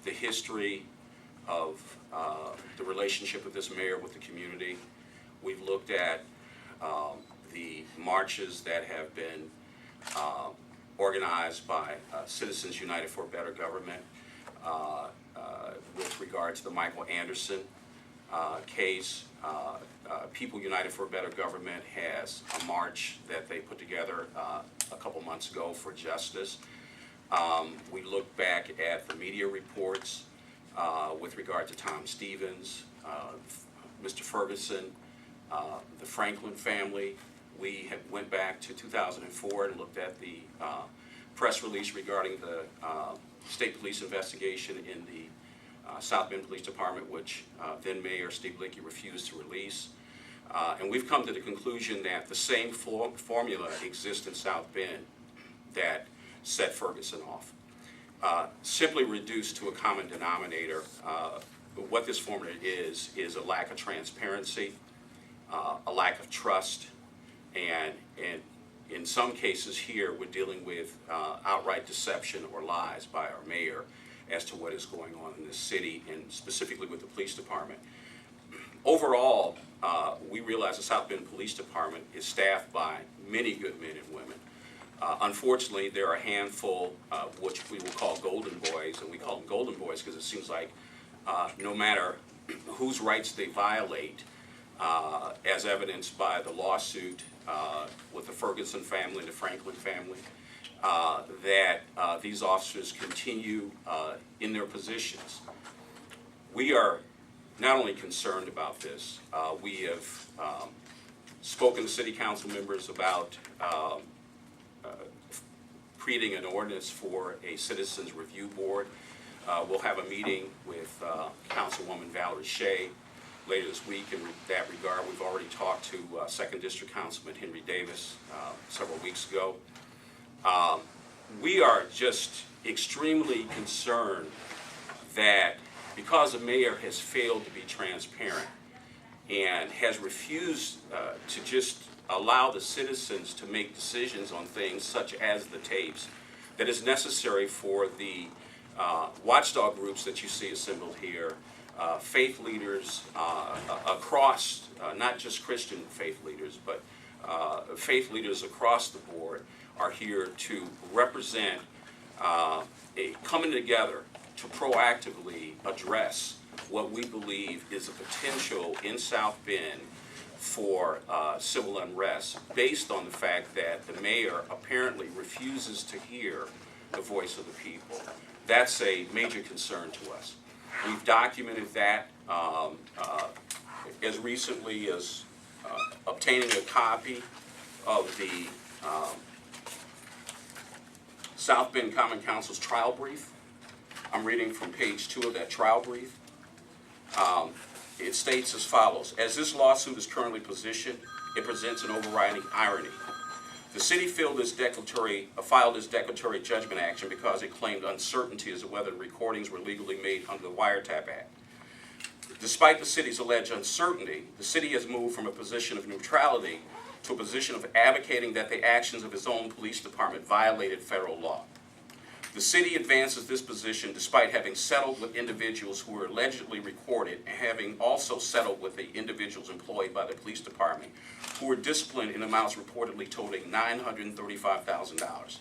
the history of the relationship of this mayor with the community. We've looked at the marches that have been organized by Citizens United for a Better Government with regard to the Michael Anderson case. People United for a Better Government has a march that they put together a couple months ago for justice. We look back at the media reports with regard to Tom Stevens, Mr. Ferguson, the Franklin family. We went back to 2004 and looked at the press release regarding the state police investigation in the South Bend Police Department, which then Mayor Steve Lickey refused to release. And we've come to the conclusion that the same formula exists in South Bend that set Ferguson off. Simply reduced to a common denominator, what this formula is a lack of transparency, a lack of trust, and in some cases here we're dealing with outright deception or lies by our mayor as to what is going on in this city, and specifically with the police department. Overall, we realize the South Bend Police Department is staffed by many good men and women. Unfortunately, there are a handful of what we will call golden boys, and we call them golden boys because it seems like no matter whose rights they violate, as evidenced by the lawsuit with the Ferguson family and the Franklin family, that these officers continue in their positions. We are not only concerned about this, we have spoken to city council members about creating an ordinance for a citizens review board. We'll have a meeting with Councilwoman Valerie Shea later this week in that regard. We've already talked to 2nd District Councilman Henry Davis several weeks ago. We are just extremely concerned that because the mayor has failed to be transparent and has refused to just allow the citizens to make decisions on things such as the tapes, that is necessary for the watchdog groups that you see assembled here, faith leaders across, not just Christian faith leaders, but faith leaders across the board are here to represent a coming together to proactively address what we believe is a potential in South Bend for civil unrest, based on the fact that the mayor apparently refuses to hear the voice of the people. That's a major concern to us. We've documented that as recently as obtaining a copy of the South Bend Common Council's trial brief. I'm reading from page 2 of that trial brief. It states as follows: as this lawsuit is currently positioned, it presents an overriding irony. The city filed this declaratory judgment action because it claimed uncertainty as to whether the recordings were legally made under the Wiretap Act. Despite the city's alleged uncertainty, the city has moved from a position of neutrality to a position of advocating that the actions of its own police department violated federal law. The city advances this position despite having settled with individuals who were allegedly recorded and having also settled with the individuals employed by the police department who were disciplined in amounts reportedly totaling $935,000.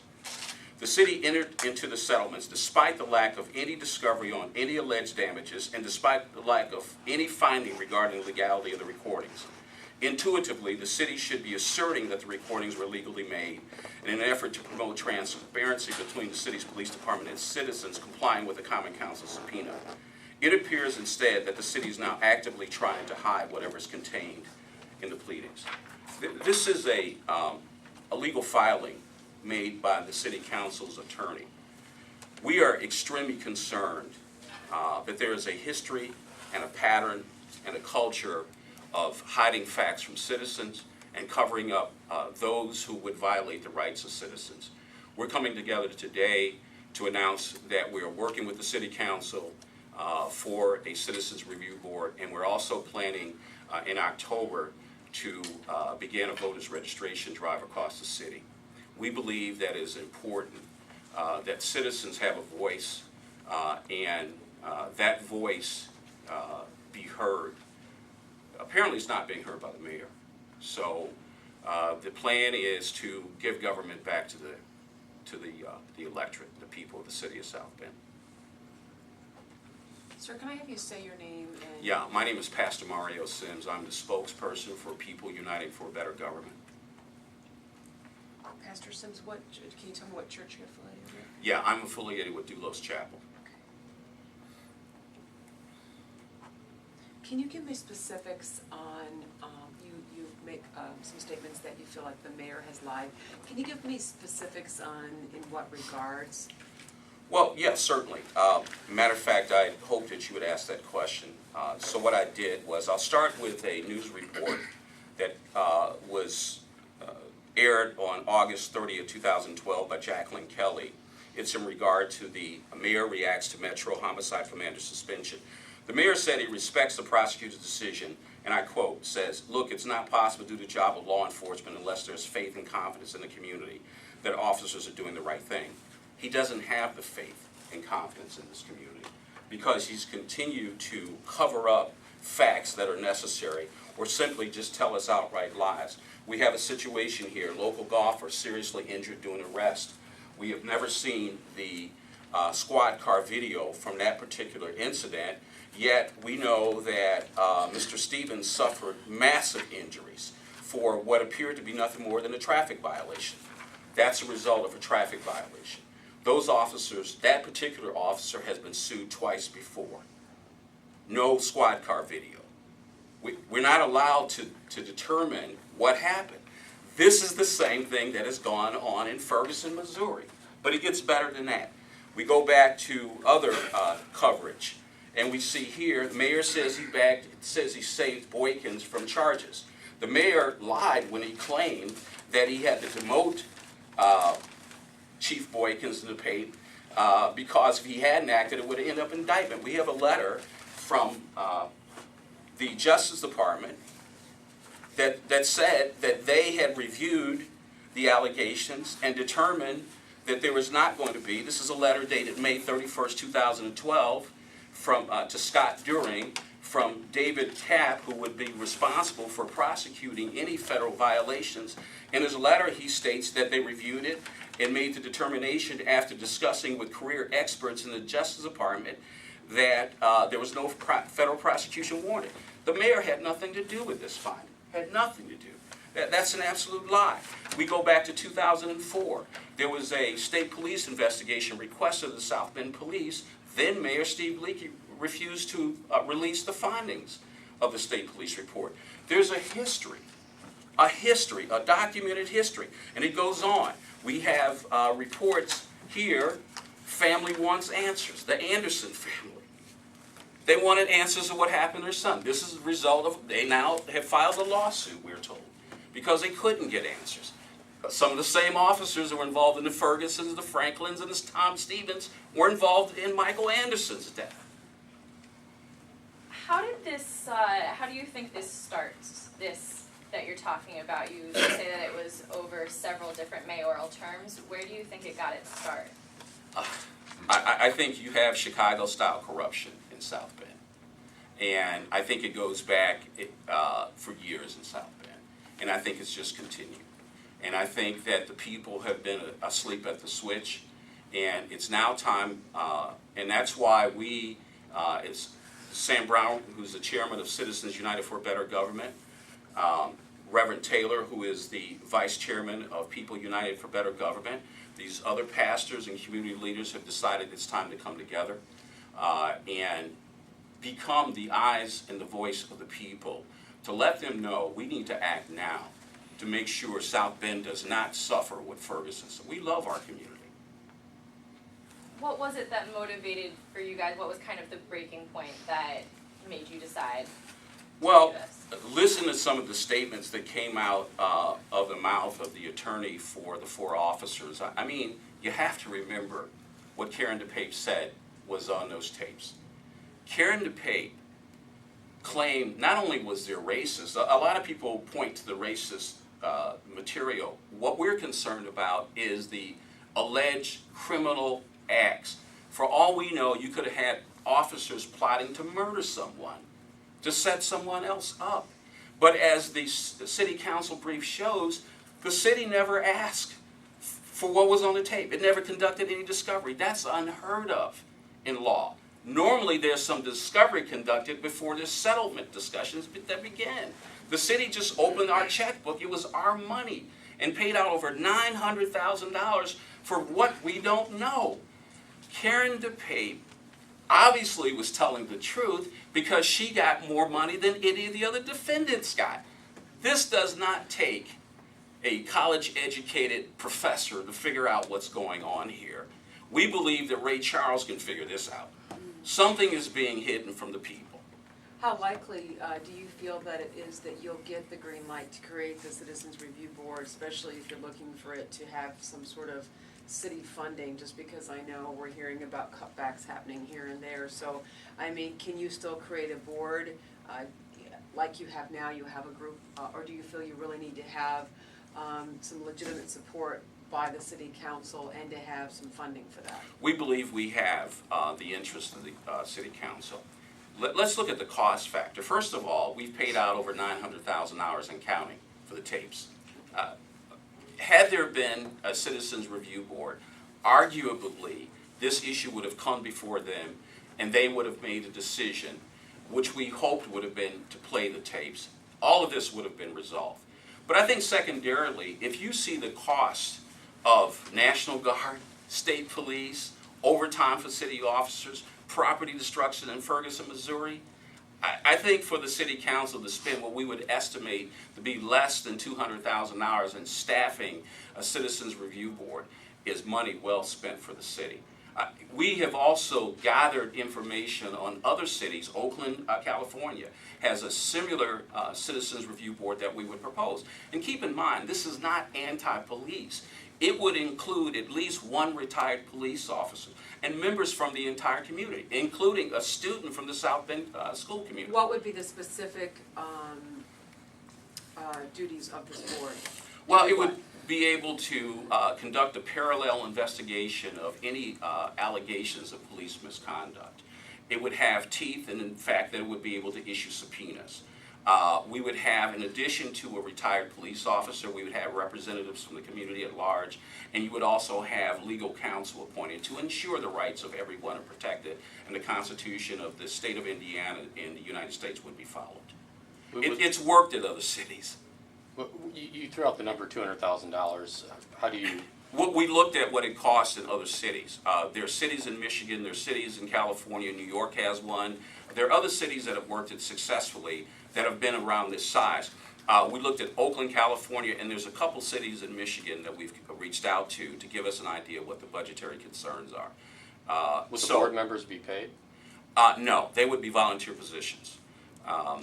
The city entered into the settlements despite the lack of any discovery on any alleged damages and despite the lack of any finding regarding the legality of the recordings. Intuitively, the city should be asserting that the recordings were legally made in an effort to promote transparency between the city's police department and citizens complying with the Common Council subpoena. It appears instead that the city is now actively trying to hide whatever is contained in the pleadings. This is a legal filing made by the city council's attorney. We are extremely concerned that there is a history and a pattern and a culture of hiding facts from citizens and covering up those who would violate the rights of citizens. We're coming together today to announce that we are working with the City Council for a Citizens Review Board, and we're also planning in October to begin a voters registration drive across the city. We believe that it is important that citizens have a voice and that voice be heard. Apparently it's not being heard by the mayor. So the plan is to give government back to the electorate, the people of the city of South Bend. Sir, can I have you say your name and... Yeah, my name is Pastor Mario Sims. I'm the spokesperson for People Uniting for a Better Government. Pastor Sims, can you tell me what church you're affiliated with? Yeah, I'm affiliated with Doulos Chapel. Can you give me specifics on, you make some statements that you feel like the mayor has lied. Can you give me specifics on in what regards? Well, yes, certainly. Matter of fact, I hoped that you would ask that question. So what I did was, I'll start with a news report that was aired on August 30th, 2012 by Jacqueline Kelly. It's in regard to the mayor reacts to Metro homicide commander suspension. The mayor said he respects the prosecutor's decision, and I quote, says, "Look, it's not possible to do the job of law enforcement unless there's faith and confidence in the community that officers are doing the right thing." He doesn't have the faith and confidence in this community because he's continued to cover up facts that are necessary or simply just tell us outright lies. We have a situation here, local golfer seriously injured during arrest. We have never seen the squad car video from that particular incident, yet we know that Mr. Stevens suffered massive injuries for what appeared to be nothing more than a traffic violation. That's a result of a traffic violation. Those officers, that particular officer has been sued twice before. No squad car video. We're not allowed to determine what happened. This is the same thing that has gone on in Ferguson, Missouri, but it gets better than that. We go back to other coverage, and we see here, the mayor says he saved Boykins from charges. The mayor lied when he claimed that he had to demote Chief Boykins to the Pape because if he hadn't acted, it would have ended up in indictment. We have a letter from the Justice Department that said that they had reviewed the allegations and determined that there was not going to be. This is a letter dated May 31st, 2012 from, to Scott During from David Tapp, who would be responsible for prosecuting any federal violations. In his letter, he states that they reviewed it and made the determination after discussing with career experts in the Justice Department that there was no federal prosecution warranted. The mayor had nothing to do with this finding, had nothing to do. That's an absolute lie. We go back to 2004. There was a state police investigation requested of the South Bend Police. Then Mayor Steve Leakey refused to release the findings of the state police report. There's a history, a documented history, and it goes on. We have reports here, family wants answers, the Anderson family. They wanted answers of what happened to their son. This is a result of, they now have filed a lawsuit, we're told, because they couldn't get answers. Some of the same officers that were involved in the Fergusons, the Franklins, and the Tom Stevens were involved in Michael Anderson's death. How do you think this starts, this that you're talking about? You say that it was over several different mayoral terms. Where do you think it got its start? I think you have Chicago-style corruption in South Bend. And I think it goes back for years in South Bend. And I think it's just continued. And I think that the people have been asleep at the switch. And it's now time, and that's why it's Sam Brown, who's the chairman of Citizens United for a Better Government, Reverend Taylor, who is the vice chairman of People United for Better Government. These other pastors and community leaders have decided it's time to come together and become the eyes and the voice of the people, to let them know we need to act now to make sure South Bend does not suffer what Ferguson. So we love our community. What was it that motivated for you guys? What was kind of the breaking point that made you decide? Well, listen to some of the statements that came out of the mouth of the attorney for the four officers. I mean, you have to remember what Karen DePape said was on those tapes. Karen DePape claimed not only was there racist, a lot of people point to the racist material. What we're concerned about is the alleged criminal acts. For all we know, you could have had officers plotting to murder someone, to set someone else up. But as the city council brief shows, the city never asked for what was on the tape. It never conducted any discovery. That's unheard of in law. Normally there's some discovery conducted before there's settlement discussions that begin. The city just opened our checkbook, it was our money, and paid out over $900,000 for what we don't know. Karen DePape obviously was telling the truth because she got more money than any of the other defendants got. This does not take a college-educated professor to figure out what's going on here. We believe that Ray Charles can figure this out. Something is being hidden from the people. How likely do you feel that it is that you'll get the green light to create the Citizens Review Board, especially if you're looking for it to have some sort of city funding, just because I know we're hearing about cutbacks happening here and there. So, I mean, can you still create a board like you have now? You have a group, or do you feel you really need to have some legitimate support by the city council and to have some funding for that? We believe we have the interest of the city council. Let's look at the cost factor. First of all, we've paid out over $900,000 and counting for the tapes. Had there been a Citizens Review Board, arguably this issue would have come before them and they would have made a decision, which we hoped would have been to play the tapes. All of this would have been resolved. But I think secondarily, if you see the cost of National Guard, state police, overtime for city officers, property destruction in Ferguson, Missouri, I think for the city council to spend what we would estimate to be less than $200,000 in staffing a Citizens Review Board is money well spent for the city. We have also gathered information on other cities. Oakland, California has a similar Citizens Review Board that we would propose. And keep in mind, this is not anti-police. It would include at least one retired police officer and members from the entire community, including a student from the South Bend school community. What would be the specific duties of this board? Well, it would be able to conduct a parallel investigation of any allegations of police misconduct. It would have teeth, and in fact that it would be able to issue subpoenas. We would have, in addition to a retired police officer, we would have representatives from the community at large, and you would also have legal counsel appointed to ensure the rights of everyone are protected and the Constitution of the state of Indiana and the United States would be followed. It's worked at other cities. Well, you threw out the number $200,000. How do you? We looked at what it costs in other cities. There are cities in Michigan, there are cities in California, New York has one. There are other cities that have worked it successfully that have been around this size. We looked at Oakland, California, and there's a couple cities in Michigan that we've reached out to give us an idea of what the budgetary concerns are. Would the board members be paid? No, they would be volunteer positions.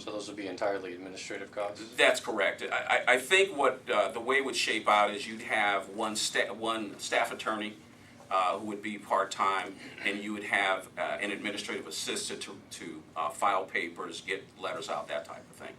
So those would be entirely administrative costs? That's correct. I think what the way it would shape out is you'd have one staff attorney who would be part-time, and you would have an administrative assistant to file papers, get letters out, that type of thing.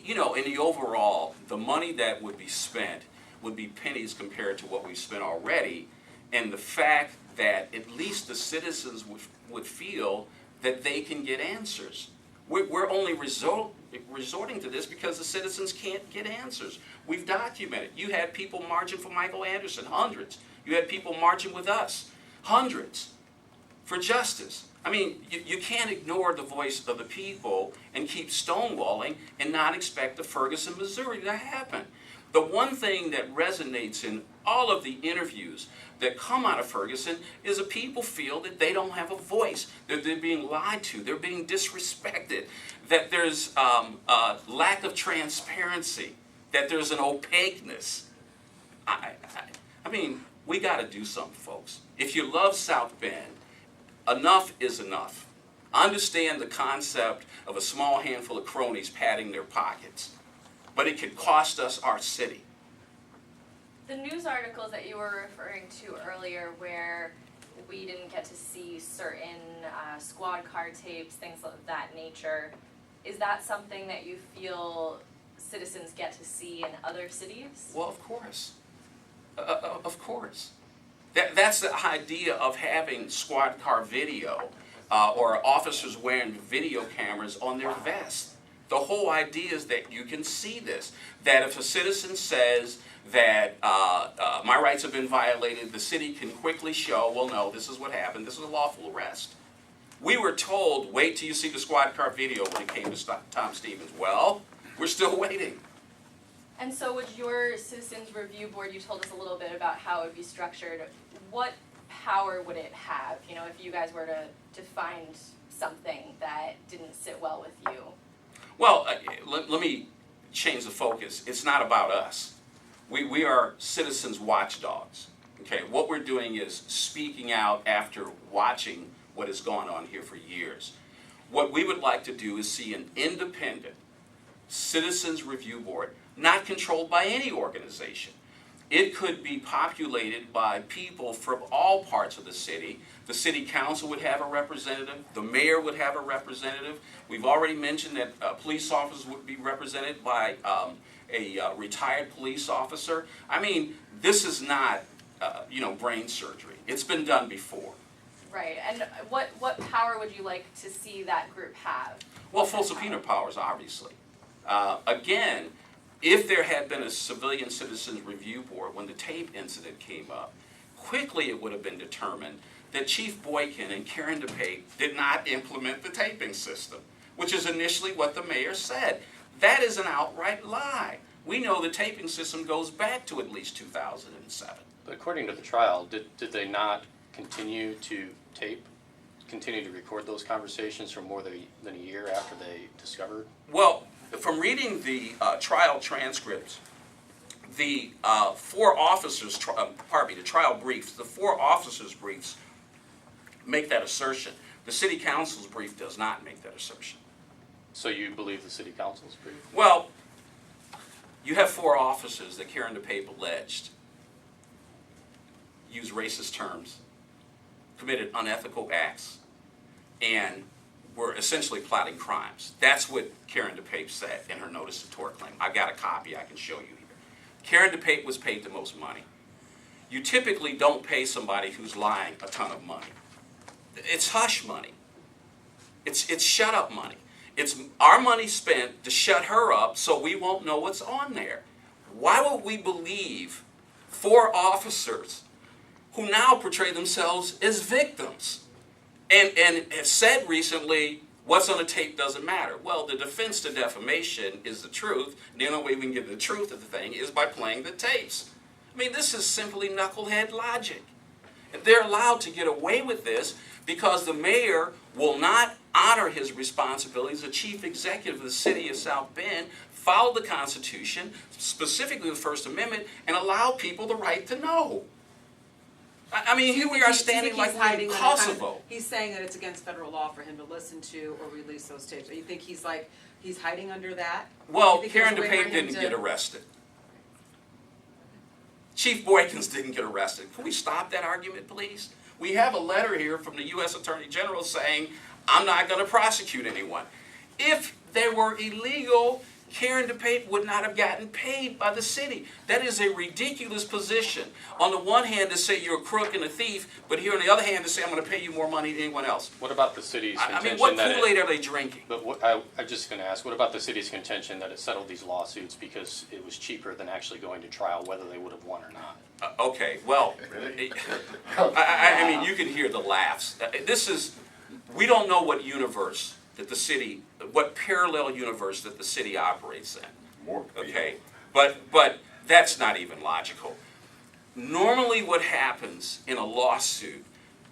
You know, in the overall, the money that would be spent would be pennies compared to what we've spent already, and the fact that at least the citizens would feel that they can get answers. We're only resorting to this because the citizens can't get answers. We've documented. You had people marching for Michael Anderson, hundreds. You had people marching with us, hundreds, for justice. I mean, you can't ignore the voice of the people and keep stonewalling and not expect the Ferguson, Missouri to happen. The one thing that resonates in all of the interviews that come out of Ferguson is that people feel that they don't have a voice, that they're being lied to, they're being disrespected, that there's lack of transparency, that there's an opaqueness. I mean, we got to do something, folks. If you love South Bend, enough is enough. Understand the concept of a small handful of cronies padding their pockets, but it could cost us our city. The news articles that you were referring to earlier where we didn't get to see certain squad car tapes, things of that nature, is that something that you feel citizens get to see in other cities? Well, of course. Of course. That's the idea of having squad car video, or officers wearing video cameras on their vest. The whole idea is that you can see this, that if a citizen says that my rights have been violated, the city can quickly show, well, no, this is what happened, this is a lawful arrest. We were told, wait till you see the squad car video when it came to Tom Stevens. Well, we're still waiting. And so would your Citizens Review Board, you told us a little bit about how it would be structured, what power would it have, you know, if you guys were to find something that didn't sit well with you? Well, let me change the focus. It's not about us. We are citizens watchdogs. Okay, what we're doing is speaking out after watching what has gone on here for years. What we would like to do is see an independent Citizens Review Board, not controlled by any organization. It could be populated by people from all parts of the city. The city council would have a representative. The mayor would have a representative. We've already mentioned that police officers would be represented by a retired police officer. I mean, this is not, brain surgery. It's been done before. Right, and what power would you like to see that group have? Well, full subpoena powers, obviously. Again, if there had been a civilian citizens review board when the tape incident came up, quickly it would have been determined that Chief Boykin and Karen DePape did not implement the taping system, which is initially what the mayor said. That is an outright lie. We know the taping system goes back to at least 2007. But according to the trial, did they not continue to continue to record those conversations for more than a year after they discovered? Well, from reading the trial transcripts, the four officers, the trial briefs, the four officers' briefs make that assertion. The city council's brief does not make that assertion. So you believe the city council's brief? Well, you have four officers that Karen DePape alleged used racist terms, committed unethical acts, and were essentially plotting crimes. That's what Karen DePape said in her notice of tort claim. I got a copy I can show you here. Karen DePape was paid the most money. You typically don't pay somebody who's lying a ton of money. It's hush money. It's shut up money. It's our money spent to shut her up so we won't know what's on there. Why would we believe four officers who now portray themselves as victims and have said recently, what's on the tape doesn't matter? Well, the defense to defamation is the truth. The only way we can get the truth of the thing is by playing the tapes. I mean, this is simply knucklehead logic. And they're allowed to get away with this because the mayor will not honor his responsibilities as chief executive of the city of South Bend, follow the Constitution, specifically the First Amendment, and allow people the right to know. I mean, here we are standing like we're in Kosovo. He's saying that it's against federal law for him to listen to or release those tapes. You think he's hiding under that? Well, You think Karen there's a way for DePape him didn't to- get arrested. Chief Boykins didn't get arrested. Can we stop that argument, please? We have a letter here from the U.S. Attorney General saying, I'm not going to prosecute anyone. If they were illegal, Karen DePape would not have gotten paid by the city. That is a ridiculous position. On the one hand to say you're a crook and a thief, but here on the other hand to say I'm going to pay you more money than anyone else. What about the city's I contention mean, what that Kool-Aid are they drinking? But I'm just going to ask, what about the city's contention that it settled these lawsuits because it was cheaper than actually going to trial, whether they would have won or not? Okay, well, I mean, you can hear the laughs. We don't know what universe that the city, what parallel universe that the city operates in. Okay, but that's not even logical. Normally what happens in a lawsuit,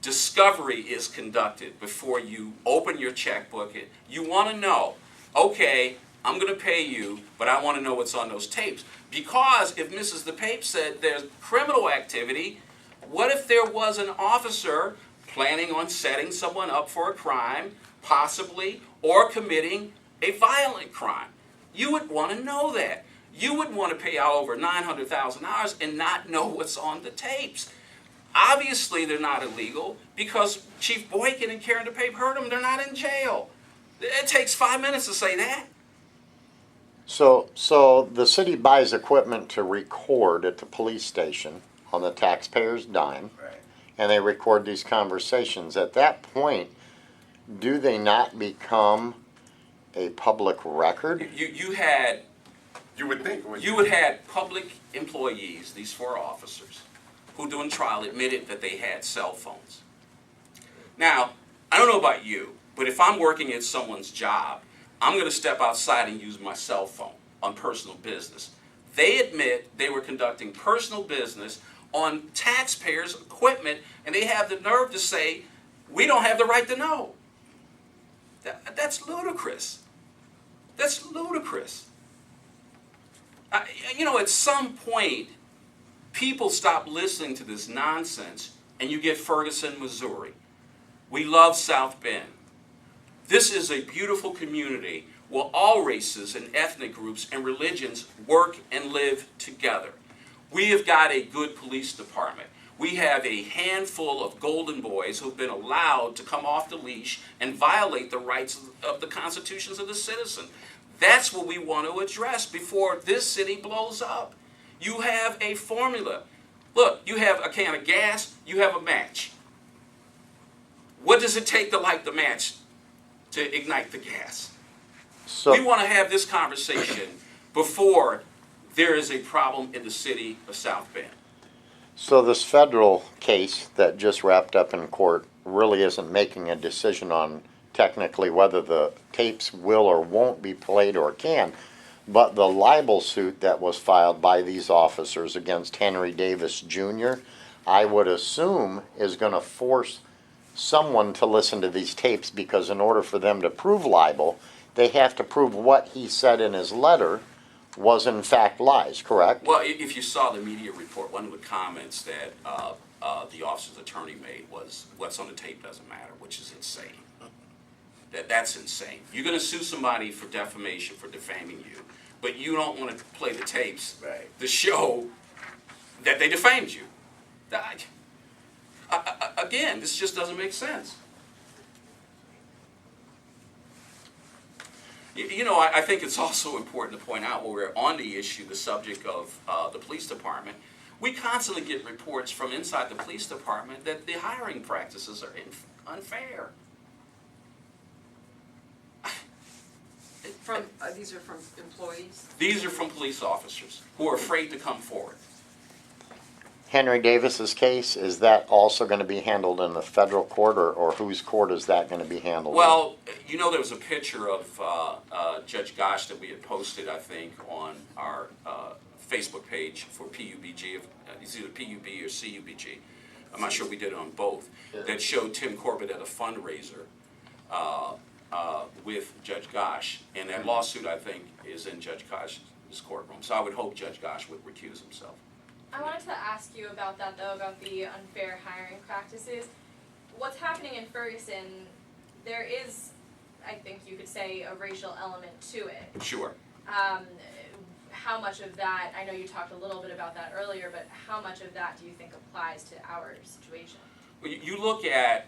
discovery is conducted before you open your checkbook. You want to know, okay, I'm going to pay you, but I want to know what's on those tapes. Because if Mrs. DePape said there's criminal activity, what if there was an officer planning on setting someone up for a crime, possibly, or committing a violent crime? You would want to know that. You would want to pay out over $900,000 and not know what's on the tapes. Obviously, they're not illegal because Chief Boykin and Karen DePape heard them. They're not in jail. It takes 5 minutes to say that. So the city buys equipment to record at the police station on the taxpayer's dime, Right. and they record these conversations. At that point, do they not become a public record? You had, You would think, wouldn't you would had public employees, these 4 officers, who during trial admitted that they had cell phones. Now, I don't know about you, but if I'm working at someone's job, I'm going to step outside and use my cell phone on personal business. They admit they were conducting personal business on taxpayers' equipment, and they have the nerve to say, we don't have the right to know. That's ludicrous. That's ludicrous. At some point, people stop listening to this nonsense, and you get Ferguson, Missouri. We love South Bend. This is a beautiful community where all races and ethnic groups and religions work and live together. We have got a good police department. We have a handful of golden boys who've been allowed to come off the leash and violate the rights of the constitutions of the citizen. That's what we want to address before this city blows up. You have a formula. Look, you have a can of gas, you have a match. What does it take to light the match to ignite the gas? So, We want to have this conversation before there is a problem in the city of South Bend. so this federal case that just wrapped up in court really isn't making a decision on technically whether the tapes will or won't be played or can, but the libel suit that was filed by these officers against Henry Davis Jr., I would assume is going to force someone to listen to these tapes, because in order for them to prove libel, they have to prove what he said in his letter was in fact lies, correct? Well, if you saw the media report, one of the comments that the officer's attorney made was, what's on the tape doesn't matter, which is insane. That's insane. You're going to sue somebody for defamation, for defaming you, but you don't want to play the tapes to show that they defamed you. Again, this just doesn't make sense. I think it's also important to point out, while we're on the issue, the subject of the police department, we constantly get reports from inside the police department that the hiring practices are unfair. These are from employees? These are from police officers who are afraid to come forward. Henry Davis's case, is that also going to be handled in the federal court, or whose court is that going to be handled in? Well, there was a picture of Judge Gosch that we had posted, I think, on our Facebook page for PUBG. It's either PUB or CUBG. I'm not sure we did it on both. That showed Tim Corbett at a fundraiser with Judge Gosch. And that lawsuit, I think, is in Judge Gosch's courtroom. So I would hope Judge Gosch would recuse himself. I wanted to ask you about that, though, about the unfair hiring practices. What's happening in Ferguson, there is, I think you could say, a racial element to it. Sure. How much of that, I know you talked a little bit about that earlier, but how much of that do you think applies to our situation? Well, you look at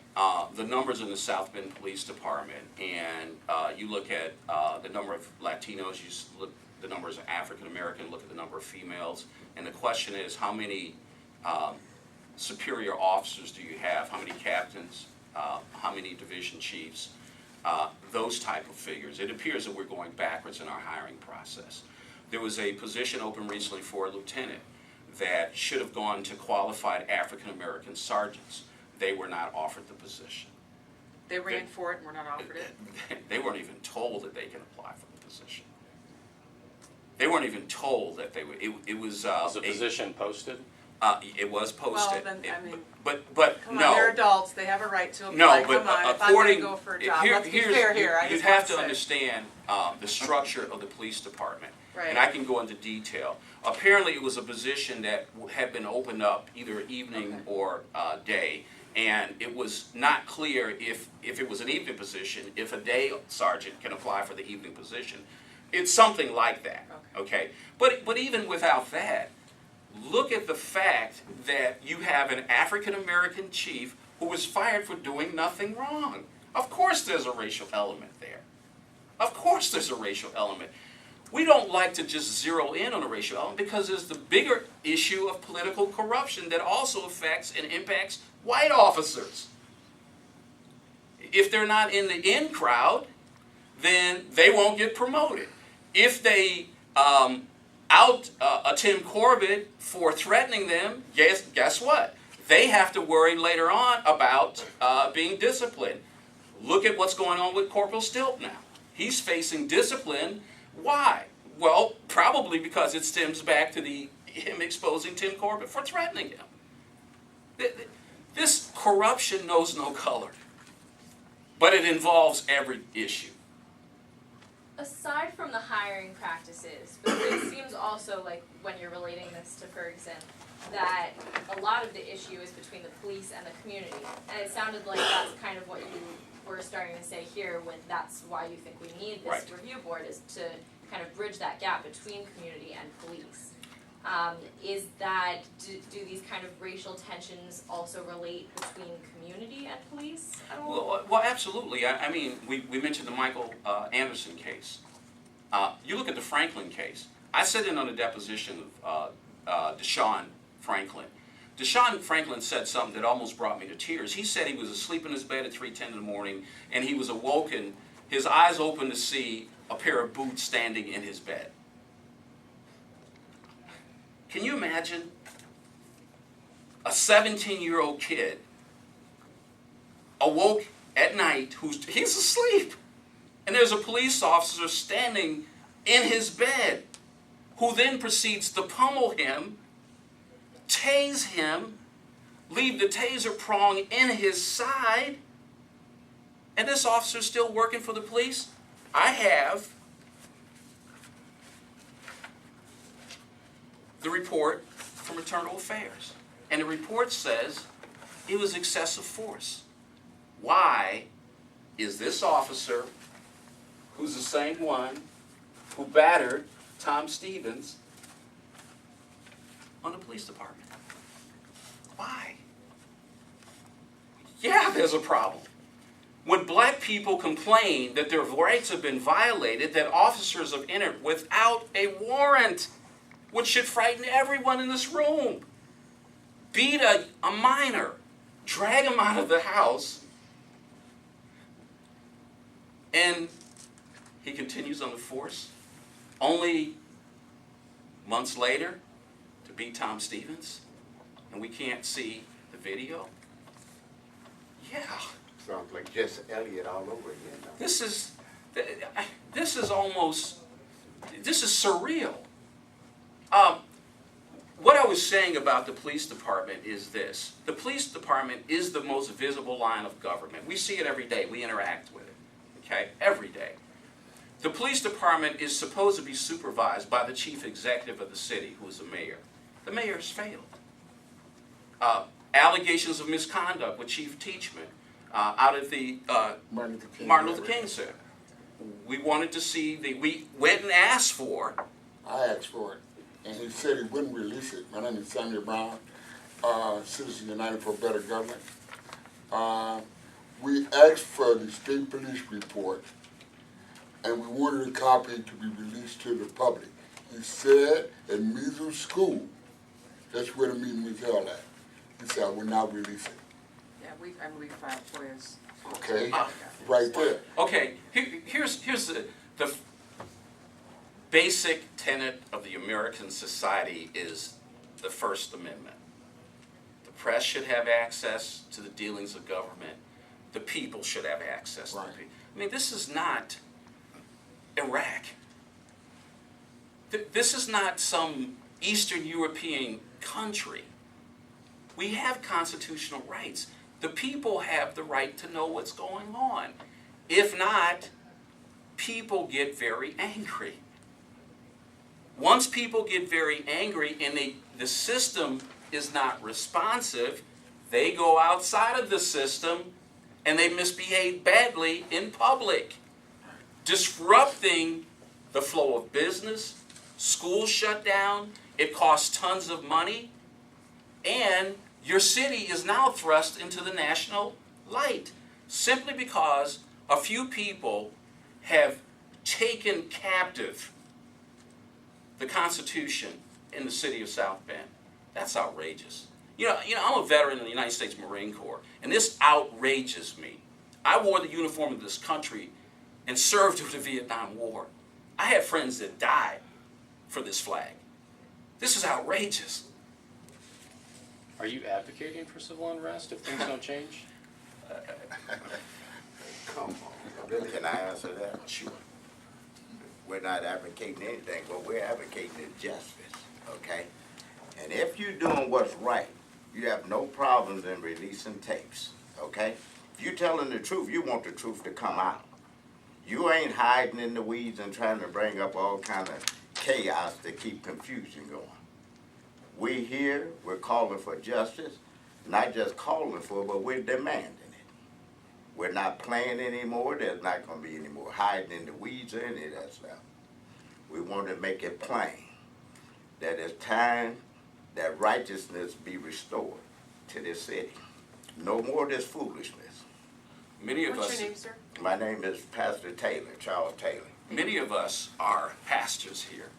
the numbers in the South Bend Police Department, and you look at the number of Latinos, you look the numbers of African American, look at the number of females, and the question is, how many superior officers do you have? How many captains? How many division chiefs? Those type of figures. It appears that we're going backwards in our hiring process. There was a position open recently for a lieutenant that should have gone to qualified African American sergeants. They were not offered the position. They ran for it and were not offered it? They weren't even told that they can apply for the position. They weren't even told that they would. It was the position posted? It was posted. Well, then, I mean, but Come no. on, they're adults, they have a right to apply, No, but come on, if I'm according, gonna go for a job, here- let's be here's- fair here, I you just have want to say. understand the structure of the police department. Right. And I can go into detail. Apparently, it was a position that had been opened up either evening Okay. or day, and it was not clear if it was an evening position, if a day sergeant can apply for the evening position. It's something like that, okay? But even without that, look at the fact that you have an African American chief who was fired for doing nothing wrong. Of course there's a racial element there. Of course there's a racial element. We don't like to just zero in on a racial element because there's the bigger issue of political corruption that also affects and impacts white officers. if they're not in the in crowd, then they won't get promoted. If they out Tim Corbett for threatening them, guess what? They have to worry later on about being disciplined. Look at what's going on with Corporal Stilt now. He's facing discipline. Why? Well, probably because it stems back to him exposing Tim Corbett for threatening him. This corruption knows no color, but it involves every issue. Aside from the hiring practices, because it seems also like when you're relating this to Ferguson, that a lot of the issue is between the police and the community. And it sounded like that's kind of what you were starting to say here with that's why you think we need this Right. review board, is to kind of bridge that gap between community and police. Is that, do these kind of racial tensions also relate between community and police at all? Well, absolutely. I mean, we mentioned the Michael Anderson case. You look at the Franklin case. I sat in on a deposition of Deshaun Franklin. Deshaun Franklin said something that almost brought me to tears. He said he was asleep in his bed at 3:10 in the morning, and he was awoken, his eyes open to see a pair of boots standing in his bed. Can you imagine a 17-year-old kid awoke at night, he's asleep, and there's a police officer standing in his bed, who then proceeds to pummel him, tase him, leave the taser prong in his side, and this officer's still working for the police? I have the report from Internal Affairs, and the report says it was excessive force. Why is this officer, who's the same one who battered Tom Stevens, on the police department? Why? Yeah, there's a problem. When black people complain that their rights have been violated, that officers have entered without a warrant, which should frighten everyone in this room, beat a minor, drag him out of the house, and he continues on the force, only months later to beat Tom Stevens, and we can't see the video? Yeah. Sounds like Jesse Elliott all over again. Now. This is surreal. What I was saying about the police department is this. The police department is the most visible line of government. We see it every day. We interact with it, okay? Every day. The police department is supposed to be supervised by the chief executive of the city, who is the mayor. The mayor has failed. Allegations of misconduct with Chief Teachman out of the Martin Luther King Center. We wanted to see, we went and asked for. I asked for it, and he said he wouldn't release it. My name is Samuel Brown, Citizens United for a Better Government. We asked for the state police report, and we wanted a copy to be released to the public. He said at Mizzou School, that's where the meeting was held at. He said, I will not release it. Yeah, we filed FOIAs. Okay, right there. Okay, here's the basic tenet of the American society is the First Amendment. The press should have access to the dealings of government. The people should have access to the people. I mean, this is not Iraq. This is not some Eastern European country. We have constitutional rights. The people have the right to know what's going on. If not, people get very angry. Once people get very angry and the system is not responsive, they go outside of the system and they misbehave badly in public, disrupting the flow of business. Schools shut down. It costs tons of money. And your city is now thrust into the national light simply because a few people have taken captive the Constitution in the city of South Bend. That's outrageous. You know, I'm a veteran of the United States Marine Corps, and this outrages me. I wore the uniform of this country and served through the Vietnam War. I had friends that died for this flag. This is outrageous. Are you advocating for civil unrest if things don't change? Come on, really, can I answer that? Sure. We're not advocating anything, what we're advocating is justice, okay? And if you're doing what's right, you have no problems in releasing tapes, okay? If you're telling the truth, you want the truth to come out. You ain't hiding in the weeds and trying to bring up all kind of chaos to keep confusion going. We here, we're calling for justice, not just calling for it, but we're demanding it. We're not playing anymore. There's not going to be any more hiding in the weeds or any of that stuff. We want to make it plain that it's time that righteousness be restored to this city. No more of this foolishness. Many of What's us, your name, sir? My name is Pastor Taylor, Charles Taylor. many of us are pastors here.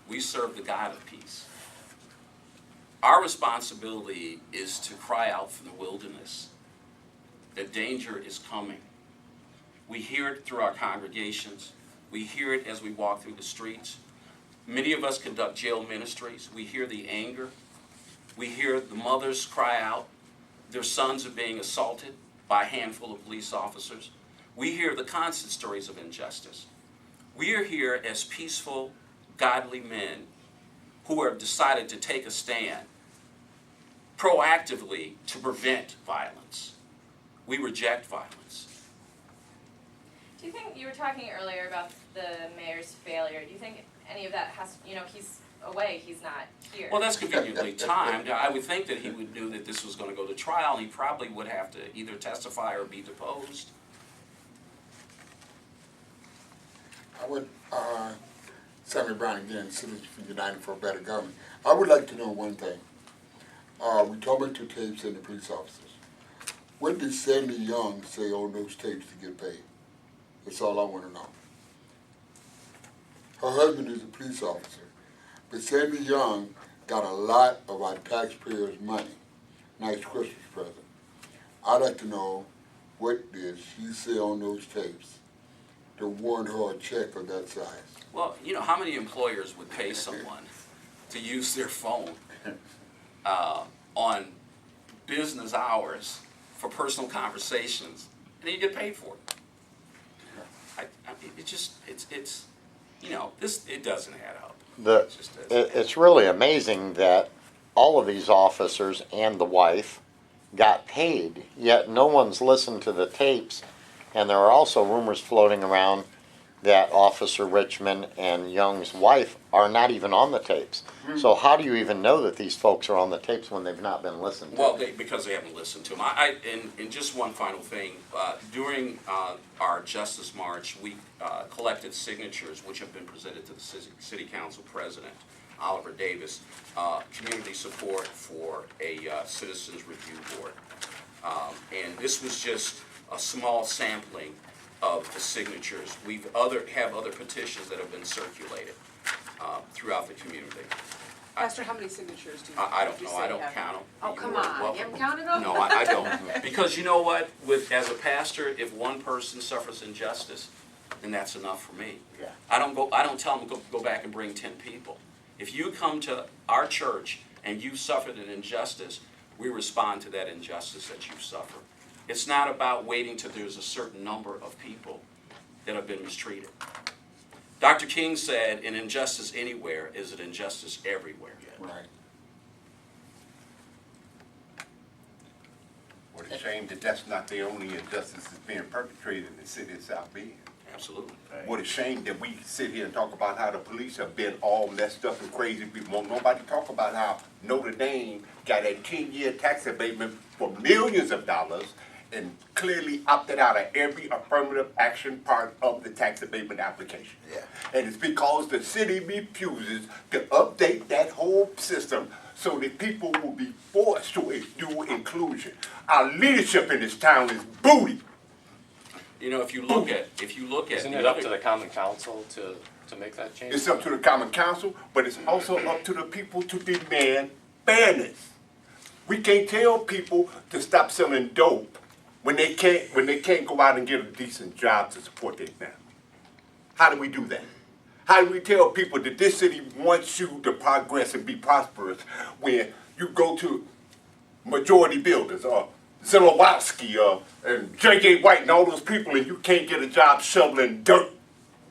We serve the God of peace. Our responsibility is to cry out from the wilderness that danger is coming. We hear it through our congregations. We hear it as we walk through the streets. Many of us conduct jail ministries. We hear the anger. We hear the mothers cry out. Their sons are being assaulted by a handful of police officers. We hear the constant stories of injustice. We are here as peaceful, godly men who have decided to take a stand proactively to prevent violence. We reject violence. Do you think, you were talking earlier about the mayor's failure, do you think any of that has, he's away, he's not here? Well, that's conveniently timed. I would think that he would knew that this was going to go to trial, and he probably would have to either testify or be deposed. I would, Sammy Brown again, Citizens United for a Better Government. I would like to know one thing. We talk about the tapes and the police officers. What did Sandy Young say on those tapes to get paid? That's all I want to know. Her husband is a police officer, but Sandy Young got a lot of our taxpayers' money. Nice Christmas present. I'd like to know, what did she say on those tapes to warrant her a check of that size? Well, how many employers would pay someone to use their phone on business hours for personal conversations, and then you get paid for it? It doesn't add up. It just doesn't. It's really amazing that all of these officers and the wife got paid, yet no one's listened to the tapes. And there are also rumors floating around that Officer Richmond and Young's wife are not even on the tapes. So how do you even know that these folks are on the tapes when they've not been listened to? Well, because they haven't listened to them. And just one final thing, during our Justice March, we collected signatures which have been presented to the City Council President, Oliver Davis, community support for a Citizens Review Board. And this was just a small sampling of the signatures. We have other petitions that have been circulated throughout the community. Pastor, how many signatures do you? I don't would you know. say I you don't have? count them. Oh, come on, you haven't counted them? No, I don't. Because you know what? As a pastor, if one person suffers injustice, then that's enough for me. Yeah. I don't tell them go back and bring 10 people. If you come to our church and you suffered an injustice, we respond to that injustice that you suffer. It's not about waiting till there's a certain number of people that have been mistreated. Dr. King said, an injustice anywhere is an injustice everywhere. Right. What a shame that that's not the only injustice that's being perpetrated in the city of South Bend. Absolutely. What a shame that we sit here and talk about how the police have been all messed up and crazy. We won't nobody talk about how Notre Dame got a 10-year tax abatement for millions of dollars and clearly opted out of every affirmative action part of the tax abatement application. Yeah. And it's because the city refuses to update that whole system so that people will be forced to do inclusion. Our leadership in this town is booty. If you look at Isn't the it up other- to the common council to make that change? It's up to the common council, but it's also up to the people to demand fairness. We can't tell people to stop selling dope when they can't go out and get a decent job to support their family? How do we do that? How do we tell people that this city wants you to progress and be prosperous when you go to majority builders or Zilowowski and J.J. White and all those people and you can't get a job shoveling dirt?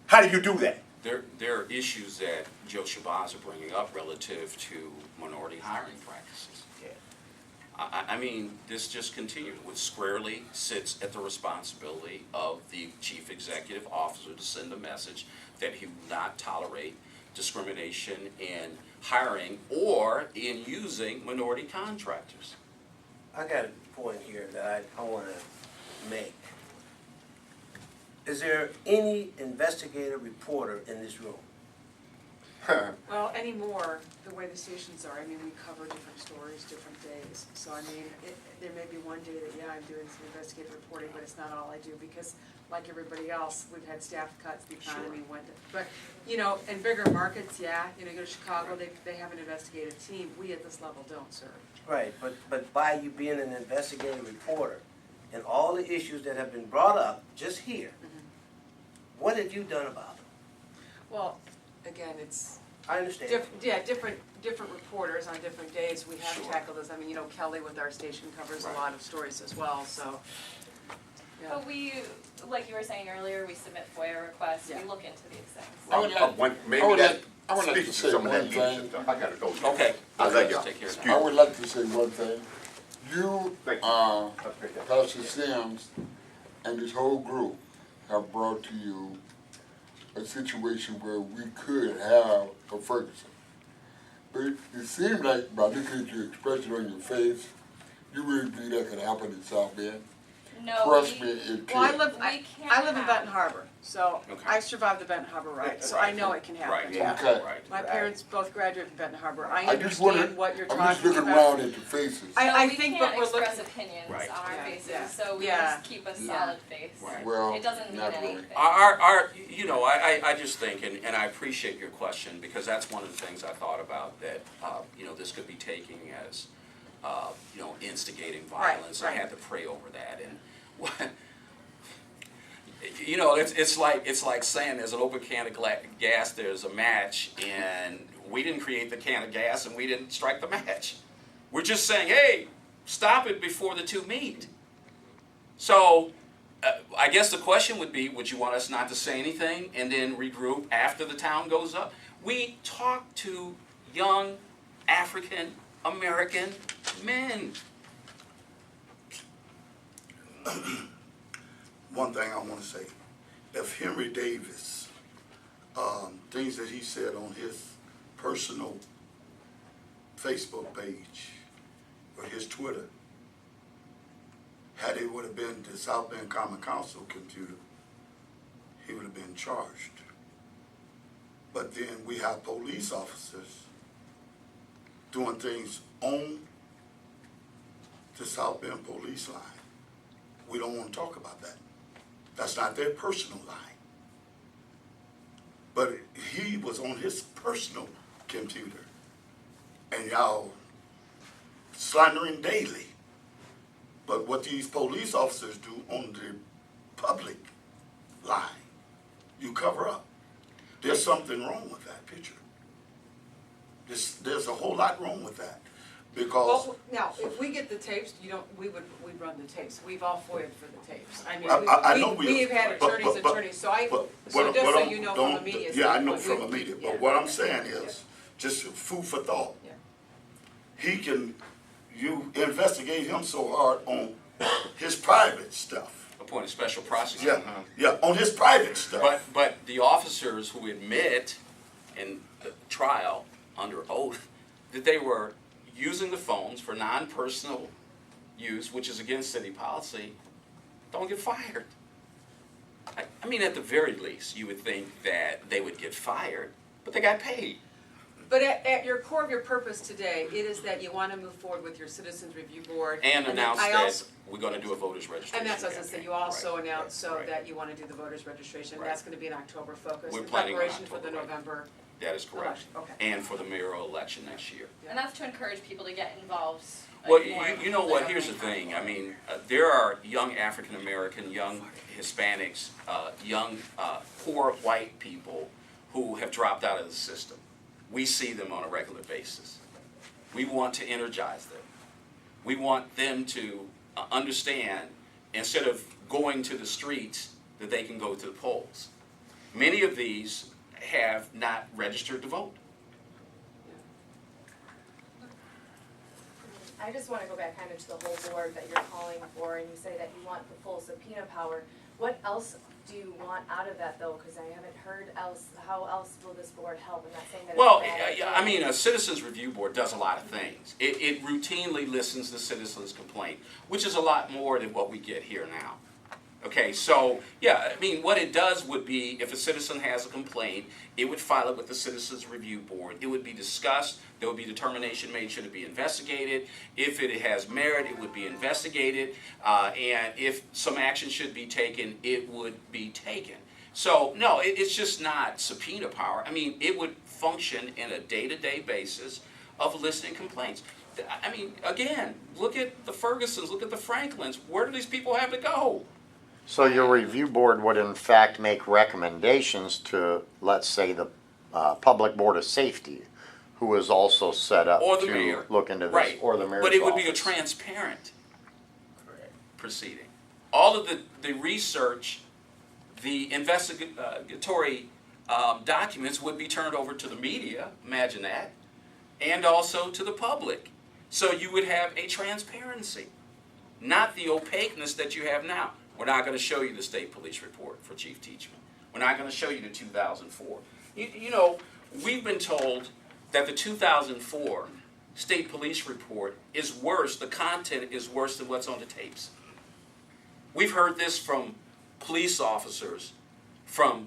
How do you do that? There are issues that Joe Shabazz are bringing up relative to minority hiring practices. I mean, this just continues, which squarely sits at the responsibility of the chief executive officer to send a message that he will not tolerate discrimination in hiring or in using minority contractors. I got a point here that I want to make. Is there any investigative reporter in this room? Well, anymore, the way the stations are, I mean, we cover different stories, different days. So I mean, there may be one day that, yeah, I'm doing some investigative reporting, but it's not all I do because like everybody else, we've had staff cuts, the economy went, but, you know, in bigger markets, yeah, you know, you go to Chicago, they have an investigative team. We at this level don't, sir. Right, but by you being an investigative reporter and all the issues that have been brought up just here, what have you done about them? Well, again, it's I understand. different reporters on different days. We have Sure. tackled this. I mean, you know, Kelly with our station covers a lot of stories as well, so. Yeah. But we, like you were saying earlier, we submit FOIA requests, Yeah. we look into these things. I would like- Maybe I would that like- I would like to speaks say some of that one leadership thing. stuff. I gotta go. Okay. I love y'all. Take care Excuse now. I would like to say one thing. You, Thank you. uh, Pastor Sims, and this whole group have brought to you a situation where we could have a Ferguson. But it seemed like by looking at your expression on your face, you really believe that could happen in South Bend. No, Trust we- me, it could. Well, I can't live in have- Benton Harbor, so Okay. I survived the Benton Harbor ride, so I know it can happen. Right, Yeah. Okay. right. My parents both graduated from Benton Harbor. I I just wonder, understand what you're I'm talking just looking about. around at the faces. I we think can't what we're express looking- opinions Right. on our Yeah, faces, yeah. so we Yeah. just keep a Yeah. solid face. Right. Well, It doesn't mean not really. anything. You know, I just think, and I appreciate your question, because that's one of the things I thought about, that, you know, this could be taking as, you know, instigating violence. I right. had to pray over that, and, you know, it's like saying there's an open can of gas, there's a match, and we didn't create the can of gas and we didn't strike the match. We're just saying, hey, stop it before the two meet. So, I guess the question would be, would you want us not to say anything and then regroup after the town goes up? We talk to young African American men. One thing I want to say, if Henry Davis, things that he said on his personal Facebook page or his Twitter, had it would have been the South Bend Common Council computer, he would have been charged. But then we have police officers doing things on the South Bend police line. We don't want to talk about that. That's not their personal line. But he was on his personal computer, and y'all slandering daily. But what these police officers do on the public line, you cover up. There's something wrong with that picture. There's a whole lot wrong with that, because Well, now, if we get the tapes, we'd run the tapes. We've all FOIA'd for the tapes. I mean, I know we've had but- attorneys, so what just so I'm- you know from don't- a media Yeah, I know standpoint, from a media, yeah. but what I'm saying is, just food for thought. Yeah. You investigate him so hard on his private stuff. Appoint a special prosecutor. Yeah, on his private stuff. But the officers who admit in the trial under oath that they were using the phones for non-personal use, which is against city policy, don't get fired. I mean, at the very least, you would think that they would get fired, but they got paid. But at your core of your purpose today, it is that you want to move forward with your Citizens Review Board. And then announce I that also- we're gonna do a voters registration And that's what I was gonna say, campaign. you also Right, announced so right. that you want to do the voters registration. Right. That's going to be an October focus We're in planning on preparation for the October, right. November. That is correct. Election, okay. And for the mayoral election next year. And that's to encourage people to get involved Well, you know what, here's the thing, I mean, there are young African-American, young Hispanics, young, poor white people who have dropped out of the system. We see them on a regular basis. We want to energize them. We want them to understand, instead of going to the streets, that they can go to the polls. Many of these have not registered to vote. I just want to go back kind of to the whole board that you're calling for, and you say that you want the full subpoena power. What else do you want out of that, though? Because I haven't heard else, how else will this board help? I'm not saying that Well, it's a bad idea. I mean, a Citizens Review Board does a lot of things. It routinely listens to citizens' complaint, which is a lot more than what we get here now. Okay, so, yeah, I mean, what it does would be, if a citizen has a complaint, it would file it with the Citizens Review Board. It would be discussed, there would be determination made, should it be investigated? If it has merit, it would be investigated, and if some action should be taken, it would be taken. So, no, it's just not subpoena power. I mean, it would function in a day-to-day basis of listening complaints. I mean, again, look at the Fergusons, look at the Franklins. Where do these people have to go? So your review board would in fact make recommendations to, let's say, the Public Board of Safety, who is also set up Or the to mayor. look into this, Right. or the mayor's But it would be a office. transparent proceeding. All of the research, the investigatory documents would be turned over to the media, imagine that, and also to the public. So you would have a transparency, not the opaqueness that you have now. We're not going to show you the state police report for Chief Teachman. We're not going to show you the 2004. You know, we've been told that the 2004 state police report is worse, the content is worse than what's on the tapes. We've heard this from police officers from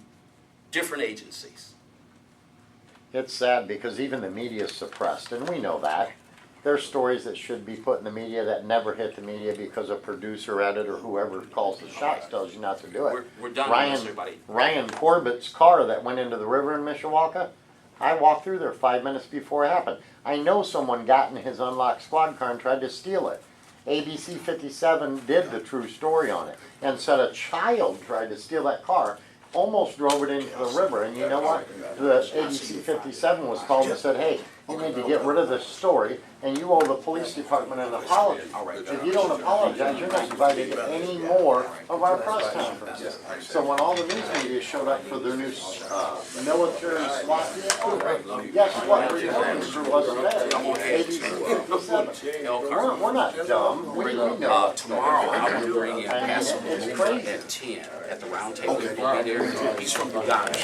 different agencies. It's sad because even the media is suppressed, and we know that. There's stories that should be put in the media that never hit the media because a producer, editor, whoever calls the shots tells you not to do it. We're done with this, everybody. Ryan Corbett's car that went into the river in Mishawaka, I walked through there 5 minutes before it happened. I know someone got in his unlocked squad car and tried to steal it. ABC 57 did the true story on it and said a child tried to steal that car, almost drove it into the river. And you know what? The ABC 57 was called and said, hey, you need to get rid of this story and you owe the police department an apology. If you don't apologize, you're not invited to any more of our press conferences. So when all the news media showed up for their new military SWAT vehicle, guess what? The reporting crew wasn't there. ABC 57. We're not dumb. We know. Tomorrow, I will bring in I mean, Pastor it's Maluma crazy. at 10 at the round table. He'll be there. He's from Uganda.